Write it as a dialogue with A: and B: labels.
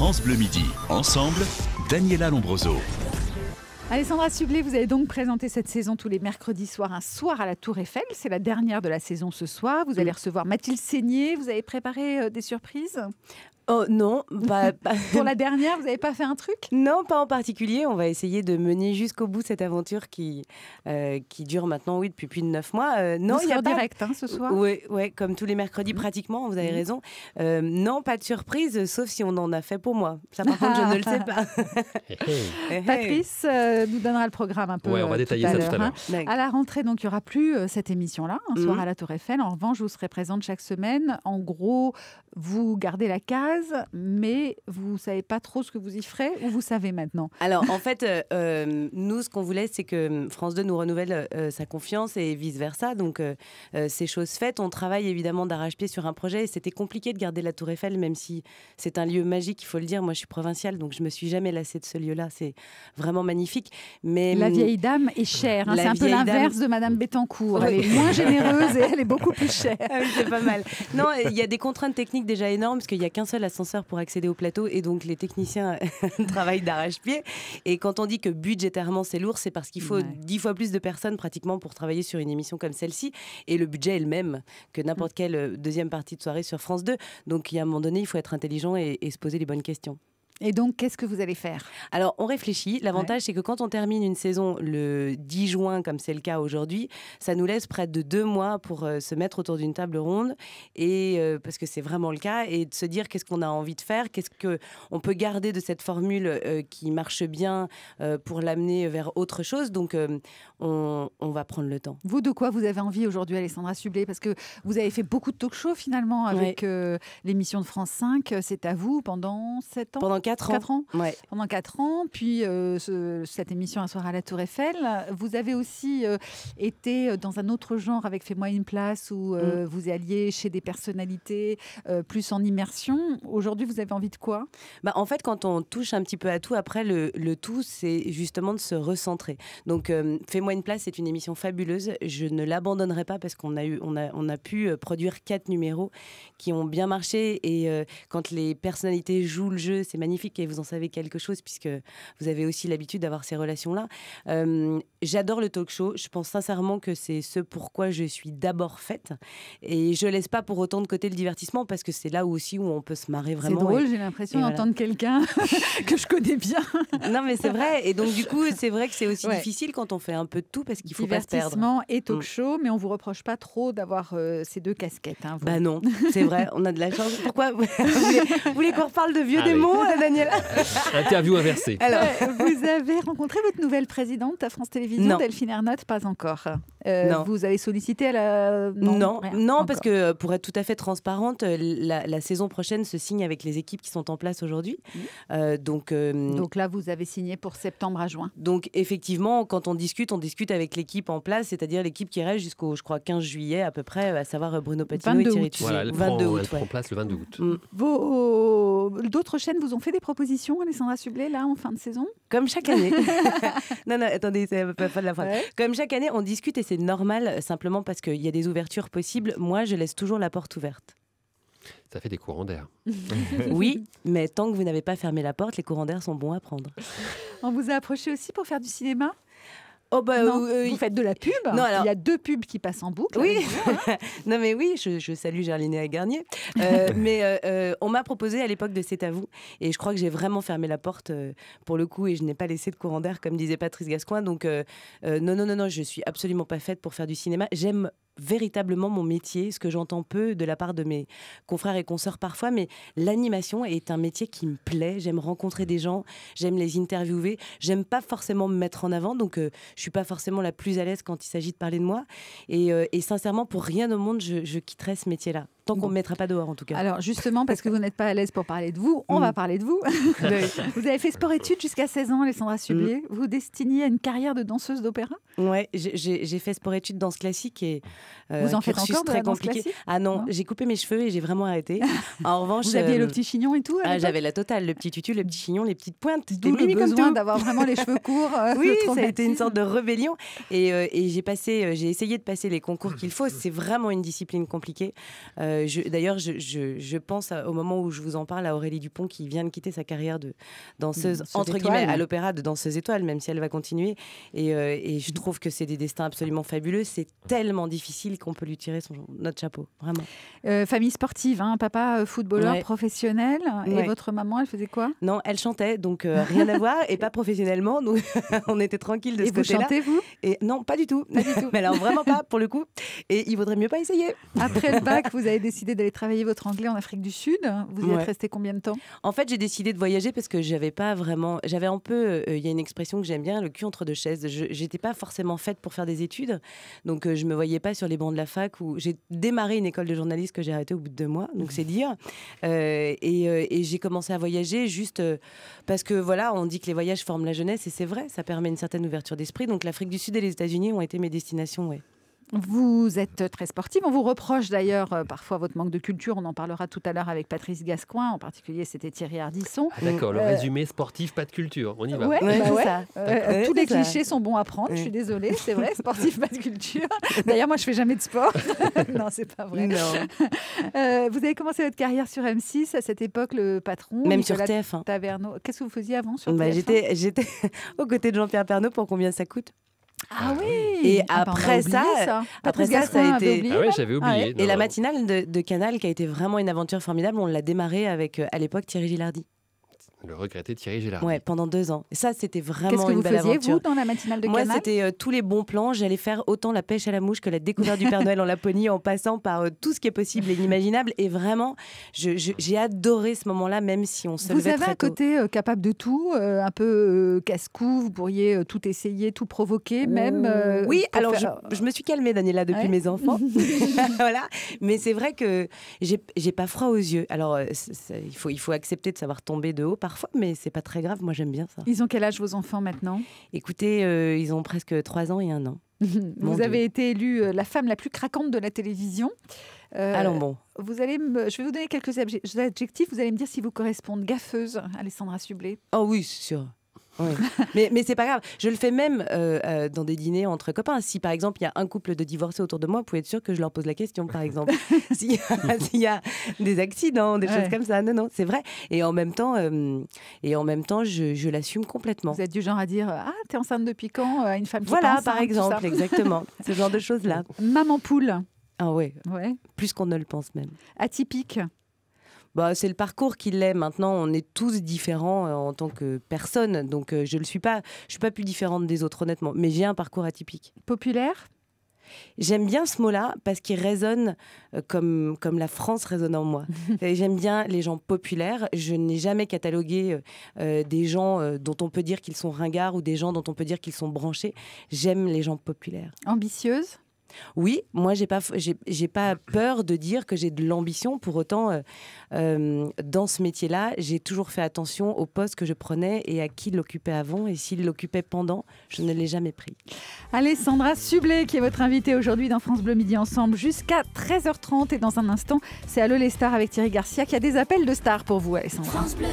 A: France Bleu Midi. Ensemble, Daniela Lombroso.
B: Alessandra Sublet, vous avez donc présenté cette saison tous les mercredis soirs, un soir à la Tour Eiffel. C'est la dernière de la saison ce soir. Vous allez recevoir Mathilde Seigner. Vous avez préparé des surprises ?
C: Oh non, pas...
B: Pour la dernière, vous n'avez pas fait un truc ?
C: Non, pas en particulier. On va essayer de mener jusqu'au bout cette aventure qui dure maintenant, depuis plus de 9 mois.
B: Non, il y a en direct ce soir.
C: Oui, comme tous les mercredis pratiquement, vous avez raison. Non, pas de surprise, sauf si on en a fait pour moi. Ça, par contre, je ne le sais pas.
B: Patrice nous donnera le programme un peu.
D: Ouais, on va détailler ça tout à l'heure.
B: À la rentrée, donc, il n'y aura plus cette émission-là, un soir à la Tour Eiffel. En revanche, vous serez présente chaque semaine. En gros, vous gardez la case, mais vous ne savez pas trop ce que vous y ferez, ou vous savez maintenant ?
C: Alors, en fait, nous, ce qu'on voulait, c'est que France 2 nous renouvelle sa confiance et vice-versa. Donc, c'est chose faite. On travaille évidemment d'arrache-pied sur un projet et c'était compliqué de garder la Tour Eiffel, même si c'est un lieu magique, il faut le dire. Moi, je suis provinciale, donc je ne me suis jamais lassée de ce lieu-là. C'est vraiment magnifique. Mais
B: la vieille dame est chère. Hein, c'est un peu l'inverse de Madame Bettencourt. Elle est moins généreuse et elle est beaucoup plus chère.
C: Ah oui, c'est pas mal. Non, il y a des contraintes techniques déjà énormes parce qu'il n'y a qu'un seul ascenseur pour accéder au plateau et donc les techniciens travaillent d'arrache-pied. Et quand on dit que budgétairement c'est lourd, c'est parce qu'il faut 10 fois plus de personnes pratiquement pour travailler sur une émission comme celle-ci. Et le budget est le même que n'importe quelle deuxième partie de soirée sur France 2. Donc il y a un moment donné, il faut être intelligent et se poser les bonnes questions.
B: Et donc, qu'est-ce que vous allez faire ?
C: Alors, on réfléchit. L'avantage, c'est que quand on termine une saison le 10 juin, comme c'est le cas aujourd'hui, ça nous laisse près de 2 mois pour se mettre autour d'une table ronde, et, parce que c'est vraiment le cas, et de se dire qu'est-ce qu'on a envie de faire, qu'est-ce qu'on peut garder de cette formule qui marche bien pour l'amener vers autre chose. Donc, on va prendre le temps.
B: Vous, de quoi vous avez envie aujourd'hui, Alessandra Sublet ? Parce que vous avez fait beaucoup de talk-show, finalement, avec l'émission de France 5. C'est à vous pendant 7 ans ?
C: Pendant 4 ans.
B: Ouais. Pendant 4 ans, puis cette émission Un soir à la Tour Eiffel. Vous avez aussi été dans un autre genre avec Fais-moi une place, où vous alliez chez des personnalités plus en immersion. Aujourd'hui, vous avez envie de quoi ?
C: En fait, quand on touche un petit peu à tout, après, le tout, c'est justement de se recentrer. Donc, Fais-moi une place, c'est une émission fabuleuse. Je ne l'abandonnerai pas parce qu'on a pu produire 4 numéros qui ont bien marché. Et quand les personnalités jouent le jeu, c'est magnifique et vous en savez quelque chose puisque vous avez aussi l'habitude d'avoir ces relations-là. J'adore le talk-show. Je pense sincèrement que c'est ce pourquoi je suis d'abord faite. Et je laisse pas pour autant de côté le divertissement parce que c'est là aussi où on peut se marrer vraiment.
B: C'est drôle, j'ai l'impression d'entendre quelqu'un que je connais bien.
C: Non, mais c'est vrai. Et donc, du coup, c'est vrai que c'est aussi difficile quand on fait un peu de tout parce qu'il faut pas se perdre.
B: Divertissement et talk-show, mais on vous reproche pas trop d'avoir ces deux casquettes. Hein,
C: bah non, c'est vrai, on a de la chance. Pourquoi vous voulez qu'on reparle de vieux démons, Daniela ?
D: Interview inversée.
B: Alors, vous avez rencontré votre nouvelle présidente à France Télévisions, Delphine Ernotte, pas encore.
C: Non.
B: Vous avez sollicité à la...
C: Non, parce que pour être tout à fait transparente, la saison prochaine se signe avec les équipes qui sont en place aujourd'hui. Donc
B: là, vous avez signé pour septembre à juin.
C: Donc effectivement, quand on discute avec l'équipe en place, c'est-à-dire l'équipe qui reste jusqu'au, je crois, 15 juillet à peu près, à savoir Bruno Patino et Thierry Tugier.
D: Voilà, elle prend place le 22 août.
B: D'autres chaînes vous ont fait des propositions, Alessandra Sublet, là, en fin de saison ?
C: Comme chaque année. non, attendez, c'est pas de la phrase. Ouais. Comme chaque année, on discute et c'est normal, simplement parce qu'il y a des ouvertures possibles. Moi, je laisse toujours la porte ouverte.
D: Ça fait des courants d'air.
C: Oui, mais tant que vous n'avez pas fermé la porte, les courants d'air sont bons à prendre.
B: On vous a approché aussi pour faire du cinéma ?
C: Vous
B: faites de la pub.
C: Non, alors...
B: Il y a 2 pubs qui passent en boucle.
C: Oui, non mais oui, je salue Gerlinet Garnier. Mais on m'a proposé à l'époque de C'est à vous. Et je crois que j'ai vraiment fermé la porte pour le coup et je n'ai pas laissé de courant d'air, comme disait Patrice Gascoigne. Donc non, je suis absolument pas faite pour faire du cinéma. J'aime véritablement mon métier, ce que j'entends peu de la part de mes confrères et consoeurs parfois, mais l'animation est un métier qui me plaît. J'aime rencontrer des gens, j'aime les interviewer, j'aime pas forcément me mettre en avant, donc je suis pas forcément la plus à l'aise quand il s'agit de parler de moi. Et sincèrement, pour rien au monde, je quitterai ce métier-là. Tant qu'on ne me mettra pas dehors, en tout cas.
B: Alors, justement, parce que vous n'êtes pas à l'aise pour parler de vous, on va parler de vous. Vous avez fait sport-études jusqu'à 16 ans, Alessandra Sublet. Vous destiniez à une carrière de danseuse d'opéra ?
C: Oui, j'ai fait sport-études danse classique et
B: vous en faites encore de la danse classique ?
C: Ah non, j'ai coupé mes cheveux et j'ai vraiment arrêté. En revanche,
B: vous aviez le petit chignon et tout
C: j'avais la totale, le petit tutu, le petit chignon, les petites pointes.
B: D'où le besoin d'avoir vraiment les cheveux courts.
C: Oui, ça a été une sorte de rébellion. Et j'ai essayé de passer les concours qu'il faut. C'est vraiment une discipline compliquée. D'ailleurs, je pense au moment où je vous en parle à Aurélie Dupont qui vient de quitter sa carrière de danseuse, entre guillemets, à l'opéra, de danseuse étoile, même si elle va continuer. Et je trouve que c'est des destins absolument fabuleux. C'est tellement difficile qu'on peut lui tirer notre chapeau, vraiment.
B: Famille sportive, hein, papa footballeur professionnel. Et votre maman, elle faisait quoi?
C: Non, elle chantait, donc rien à voir, et pas professionnellement. Donc on était tranquille de ce côté-là.
B: Et vous chantez, vous?
C: Et non, pas du tout. Mais alors vraiment pas, pour le coup. Et il vaudrait mieux pas essayer.
B: Après le bac, vous avez décidé d'aller travailler votre anglais en Afrique du Sud. Vous y êtes resté combien de temps?
C: En fait, j'ai décidé de voyager parce que j'avais un peu, il y a une expression que j'aime bien, le cul entre deux chaises. J'étais pas forcément faite pour faire des études, donc je me voyais pas sur les bancs de la fac. Où j'ai démarré une école de journaliste que j'ai arrêtée au bout de 2 mois, donc c'est dire. Et j'ai commencé à voyager juste parce que voilà, on dit que les voyages forment la jeunesse et c'est vrai, ça permet une certaine ouverture d'esprit. Donc l'Afrique du Sud et les États-Unis ont été mes destinations. Ouais.
B: Vous êtes très sportive. On vous reproche d'ailleurs parfois votre manque de culture. On en parlera tout à l'heure avec Patrice Gascoin. En particulier, c'était Thierry Ardisson.
D: Ah, d'accord, le résumé sportif, pas de culture. On y va.
B: Tous les clichés sont bons à prendre. Je suis désolée, c'est vrai. Sportif, pas de culture. D'ailleurs, moi, je fais jamais de sport. Non, c'est pas vrai.
C: Non.
B: Vous avez commencé votre carrière sur M6 à cette époque, le patron.
C: Même
B: Nicolas
C: sur TF1.
B: Taverneau. Qu'est-ce que vous faisiez avant sur TF1?
C: J'étais aux côtés de Jean-Pierre Pernaut pour combien ça coûte.
B: Ah oui.
C: Et après ça a été.
D: Ah ouais, j'avais oublié.
C: Et la matinale de Canal, qui a été vraiment une aventure formidable, on l'a démarrée avec à l'époque Thierry Gilardi.
D: Le regretté Thierry Gilardi.
C: Ouais, pendant 2 ans. Et ça, c'était vraiment une belle aventure.
B: Qu'est-ce que vous faisiez, vous, dans la matinale de Canal?
C: Moi, c'était tous les bons plans. J'allais faire autant la pêche à la mouche que la découverte du Père Noël en Laponie, en passant par tout ce qui est possible et inimaginable. Et vraiment, j'ai adoré ce moment-là, même si on se levait très tôt.
B: Vous avez un côté capable de tout, un peu casse-cou. Vous pourriez tout essayer, tout provoquer, même.
C: Oui, alors je me suis calmée, Daniela, depuis mes enfants. Voilà. Mais c'est vrai que j'ai pas froid aux yeux. Alors, il faut accepter de savoir tomber de haut parfois, mais c'est pas très grave, moi j'aime bien ça.
B: Ils ont quel âge vos enfants maintenant?
C: Écoutez, ils ont presque 3 ans et 1 an.
B: Vous avez été élue la femme la plus craquante de la télévision.
C: Allons bon.
B: Je vais vous donner quelques adjectifs, vous allez me dire si vous correspondent. Gaffeuse, Alessandra Sublet.
C: Oh oui, c'est sûr. Oui. mais c'est pas grave, je le fais même dans des dîners entre copains. Si par exemple il y a un couple de divorcés autour de moi, vous pouvez être sûr que je leur pose la question, par exemple. S'il y a des accidents, des choses comme ça, non, c'est vrai. Et en même temps, je l'assume complètement.
B: Vous êtes du genre à dire t'es enceinte depuis quand à une femme qui
C: voilà,
B: pense,
C: par exemple, exactement, ce genre de choses là.
B: Maman poule.
C: Ah ouais. Plus qu'on ne le pense même.
B: Atypique.
C: C'est le parcours qui l'est. Maintenant, on est tous différents en tant que personne. Donc, je ne suis pas plus différente des autres, honnêtement. Mais j'ai un parcours atypique.
B: Populaire?
C: J'aime bien ce mot-là parce qu'il résonne comme la France résonne en moi. J'aime bien les gens populaires. Je n'ai jamais catalogué des gens dont on peut dire qu'ils sont ringards ou des gens dont on peut dire qu'ils sont branchés. J'aime les gens populaires.
B: Ambitieuse?
C: Oui, moi j'ai pas peur de dire que j'ai de l'ambition. Pour autant, dans ce métier-là, j'ai toujours fait attention au poste que je prenais et à qui l'occupait avant. Et s'il l'occupait pendant, je ne l'ai jamais pris.
B: Alessandra Sublet, qui est votre invitée aujourd'hui dans France Bleu Midi Ensemble jusqu'à 13h30. Et dans un instant, c'est Allô les stars avec Thierry Garcia qui a des appels de stars pour vous, Alessandra. France Bleu.